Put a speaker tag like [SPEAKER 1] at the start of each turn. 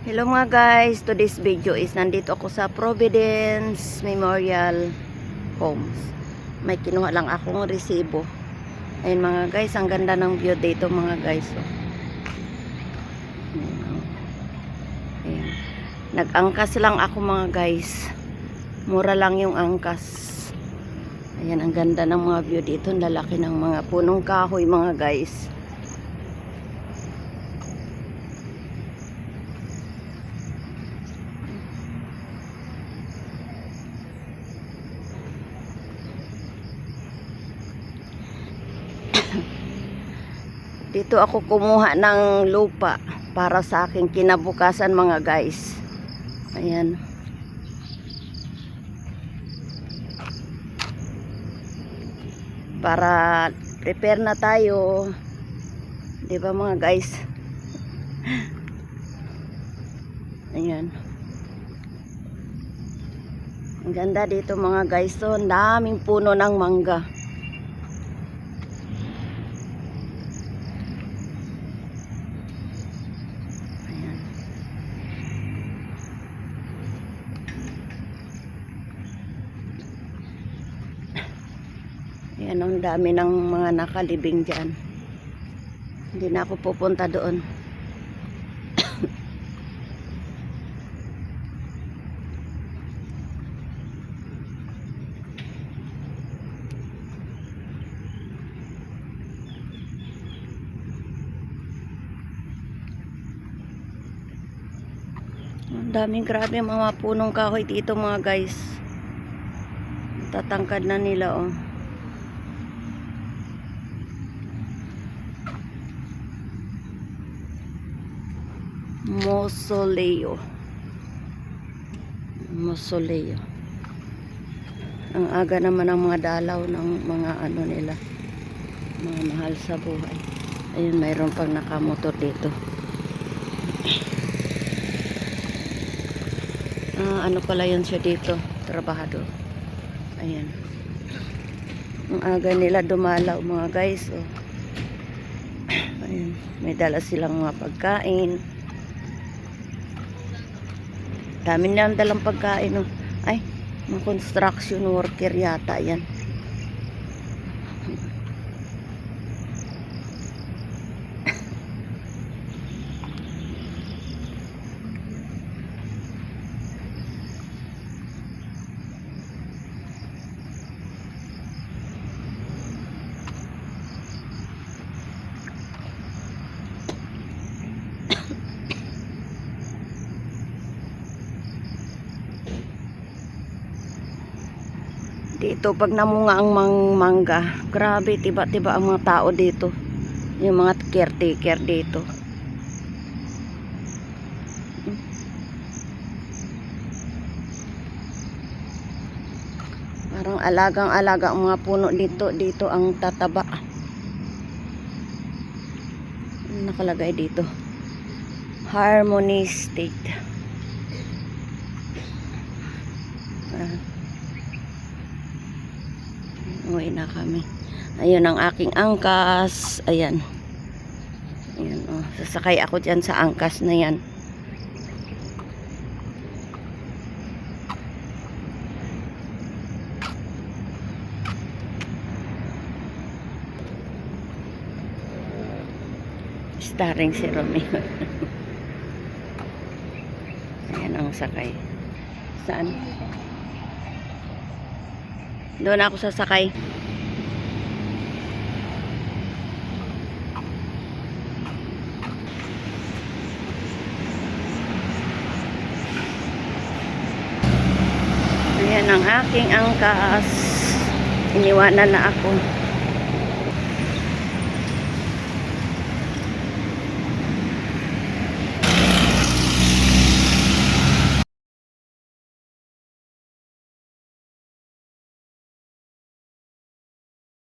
[SPEAKER 1] Hello mga guys, today's video is nandito ako sa Providence Memorial Homes. May kinuha lang akong resibo. Ayun mga guys, ang ganda ng view dito mga guys. Ayun. Nag-angkas lang ako mga guys. Mura lang yung angkas. Ayan, ang ganda ng mga view dito. Ang lalaki ng mga punong kahoy mga guys. Dito ako kumuha ng lupa para sa aking kinabukasan mga guys. Ayan. Para prepare na tayo. 'Di ba mga guys? Ayan. Ang ganda dito mga guys. So, ang daming puno ng mangga. Ayan, ang dami ng mga nakalibing dyan. Hindi na ako pupunta doon. Ang daming grabe mga punong kahoy dito mga guys. Tatangkad na nila oh. Mausoleo. Ang aga naman ang mga dalaw ng mga ano nila, mga mahal sa buhay. Ayun, mayroon pang nakamotor dito. Ano pala yun siya dito, trabahador. Ayan, ang aga nila dumalaw mga guys oh. Ayan, may dala silang mga pagkain. Dami nilang dalang pagkain oh. Ay, mga construction worker yata yan. Dito pag namunga ang mangga, grabe tiba-tiba ang mga tao dito. Yung mga caretaker dito. Parang alagang-alaga ang mga puno dito. Dito ang tataba. Nakalagay dito, Harmony State. Uwi na kami. Ayun ang aking angkas. Ayan. Ayan oh. Sasakay ako dyan sa angkas na yan. Starring si Romeo. Ayan ang sakay. Saan? Doon ako sasakay. Ayan ang aking angkas. Iniwanan na ako.